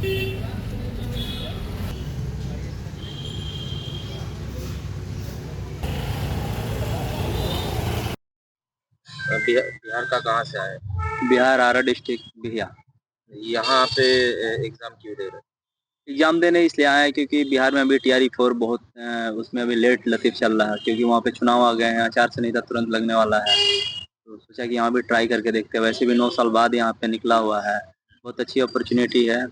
बिहार का कहाँ से आए? बिहार आरा डिस्ट्रिक्ट बिहिया। यहाँ पे एग्ज़ाम क्यों दे रहे हैं? एग्ज़ाम देने इसलिए आए हैं क्योंकि बिहार में अभी टीआरई 4 बहुत उसमें अभी लेट लतीफ़ चल रहा है क्योंकि वहाँ पे चुनाव आ गए हैं, आचार संहिता तुरंत लगने वाला है। तो सोचा कि यहाँ भी ट्राई करके देखते हैं, वैसे भी 9 साल बाद यहाँ पे निकला हुआ है। बहुत अच्छी अपॉर्च्युनिटी है,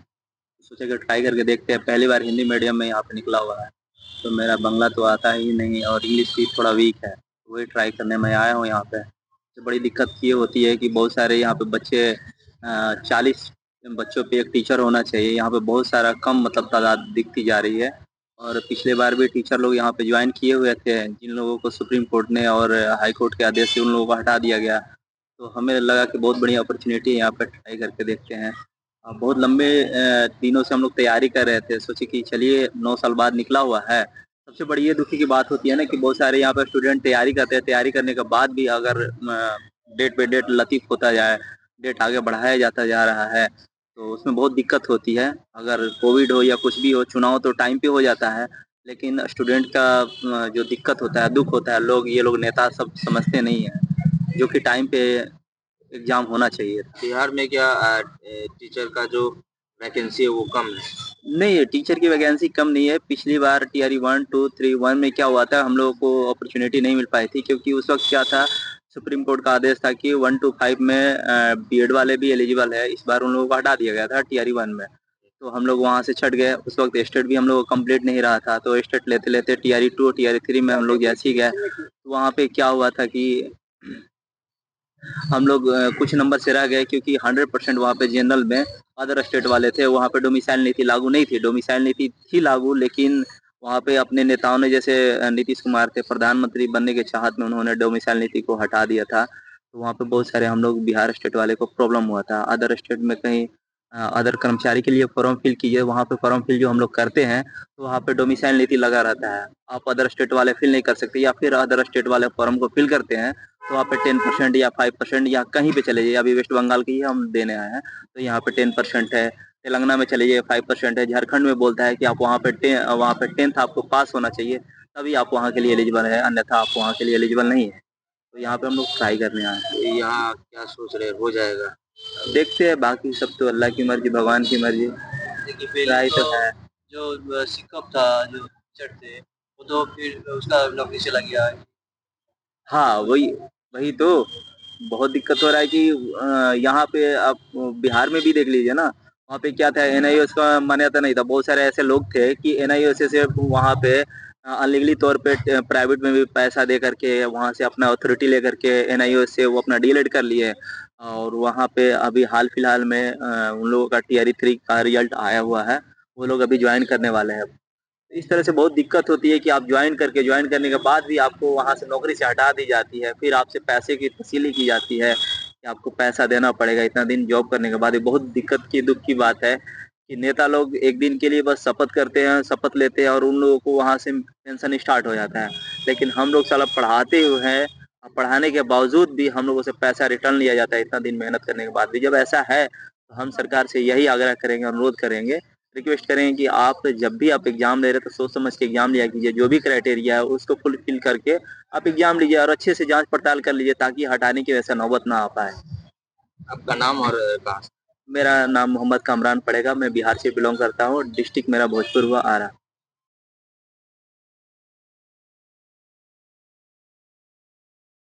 सोचा कि ट्राई करके देखते हैं। पहली बार हिंदी मीडियम में यहाँ पे निकला हुआ है, तो मेरा बंगला तो आता ही नहीं और इंग्लिश भी थोड़ा वीक है, वही ट्राई करने मैं आया हूँ यहाँ पे। तो बड़ी दिक्कत ये होती है कि बहुत सारे यहाँ पे बच्चे 40 बच्चों पे एक टीचर होना चाहिए, यहाँ पे बहुत सारा कम मतलब तादाद दिखती जा रही है। और पिछले बार भी टीचर लोग यहाँ पे ज्वाइन किए हुए थे, जिन लोगों को सुप्रीम कोर्ट ने और हाई कोर्ट के आदेश से उन लोगों को हटा दिया गया। तो हमें लगा कि बहुत बढ़िया अपॉर्चुनिटी है, यहाँ पे ट्राई करके देखते हैं। बहुत लंबे दिनों से हम लोग तैयारी कर रहे थे, सोचे कि चलिए 9 साल बाद निकला हुआ है। सबसे बड़ी ये दुखी की बात होती है ना कि बहुत सारे यहाँ पे स्टूडेंट तैयारी करते हैं, तैयारी करने के बाद भी अगर डेट पे डेट लतीफ़ होता जाए, डेट आगे बढ़ाया जाता जा रहा है, तो उसमें बहुत दिक्कत होती है। अगर कोविड हो या कुछ भी हो, चुनाव तो टाइम पे हो जाता है, लेकिन स्टूडेंट का जो दिक्कत होता है, दुःख होता है, ये लोग नेता सब समझते नहीं हैं, जो कि टाइम पे एग्ज़ाम होना चाहिए था। बिहार में क्या टीचर का जो वैकेंसी है वो कम है? नहीं, टीचर की वैकेंसी कम नहीं है। पिछली बार टीआरई 1, 2, 3, 1 में क्या हुआ था, हम लोगों को अपॉर्च्युनिटी नहीं मिल पाई थी क्योंकि उस वक़्त क्या था, सुप्रीम कोर्ट का आदेश था कि 1 टू 5 में बीएड वाले भी एलिजिबल है। इस बार उन लोगों को हटा दिया गया था टीआरई 1 में। तो हम लोग वहाँ से छँट गए। उस वक़्त एस्टेट भी हम लोगों को कंप्लीट नहीं रहा था, तो एस्टेट लेते-लेते टीआरई 2, टीआरई 3 में हम लोग जैसे ही गए, तो वहाँ पे क्या हुआ था कि हम लोग कुछ नंबर से रह गए क्योंकि 100% वहाँ पे जनरल में अदर स्टेट वाले थे, वहाँ पे डोमिसाइल नीति लागू नहीं थी। डोमिसाइल नीति थी लागू, लेकिन वहाँ पे अपने नेताओं ने, जैसे नीतीश कुमार थे, प्रधानमंत्री बनने के चाहत में उन्होंने डोमिसाइल नीति को हटा दिया था। तो वहाँ पे बहुत सारे हम लोग बिहार स्टेट वाले को प्रॉब्लम हुआ था। अदर स्टेट में कहीं अदर कर्मचारी के लिए फॉर्म फिल कीजिए, वहाँ पे फॉर्म फिल जो हम लोग करते हैं, तो वहाँ पे डोमिसाइल नीति लगा रहता है। आप अदर स्टेट वाले फिल नहीं कर सकते, या फिर अदर स्टेट वाले फॉर्म को फिल करते हैं, तो वहाँ पे 10% या 5% या कहीं पे चले जाइए। अभी वेस्ट बंगाल की ही हम देने आए हैं, तो यहाँ पे 10% है। तेलंगाना में चले जाइए 5% है। झारखंड में बोलता है कि आप वहाँ पे 10th आपको पास होना चाहिए, तभी आप वहाँ के लिए एलिजिबल है, अन्यथा आप वहाँ के लिए एलिजिबल नहीं है। तो यहाँ पे हम लोग ट्राई करने आए हैं। तो यहाँ क्या सोच रहे हैं, हो जाएगा? देखते हैं, बाकी सब तो अल्लाह की मर्ज़ी, भगवान की मर्ज़ी। देखिए पहले ट्राई तो तो है। जो सिकअप था, जो टीचर थे, वो तो फिर उसका नौकरी चला गया है। हाँ, वही वही तो। बहुत दिक्कत हो रहा है कि यहाँ पे आप बिहार में भी देख लीजिए ना, वहाँ पे क्या था, एनआईओएस का मान्यता नहीं था। बहुत सारे ऐसे लोग थे कि एनआईओएस से वहाँ पे अनलीगली तौर पे प्राइवेट में भी पैसा दे करके वहाँ से अपना अथॉरिटी लेकर के एनआईओएस से वो अपना डीएलएड कर लिए। और वहाँ पे अभी हाल-फिलहाल में उन लोगों का टीआरई 3 का रिज़ल्ट आया हुआ है। वो लोग अभी जॉइन करने वाले हैं। इस तरह से बहुत दिक्कत होती है कि आप जॉइन करने के बाद भी आपको वहाँ से नौकरी से हटा दी जाती है। फिर आपसे पैसे की वसूली की जाती है कि आपको पैसा देना पड़ेगा इतना दिन जॉब करने के बाद। ये बहुत दिक्कत की, दुःख की बात है कि नेता लोग एक दिन के लिए बस शपथ करते हैं, शपथ लेते हैं और उन लोगों को वहाँ से पेंशन स्टार्ट हो जाता है। लेकिन हम लोग साला पढ़ाते हुए हैं, पढ़ाने के बावजूद भी हम लोगों से पैसा रिटर्न लिया जाता है इतना दिन मेहनत करने के बाद भी। जब ऐसा है, तो हम सरकार से यही आग्रह करेंगे, अनुरोध करेंगे, रिक्वेस्ट करेंगे कि आप जब भी आप एग्ज़ाम दे रहे हैं तो सोच समझ के एग्ज़ाम लिया कीजिए। जो भी क्राइटेरिया है उसको फुलफ़िल करके आप एग्ज़ाम लीजिए और अच्छे से जाँच-पड़ताल कर लीजिए ताकि हटाने की वैसा नौबत ना आ पाए। आपका नाम और कहाँ से? मेरा नाम मोहम्मद कामरान पड़ेगा, मैं बिहार से बिलॉन्ग करता हूँ, डिस्ट्रिक्ट मेरा भोजपुर हुआ आरा।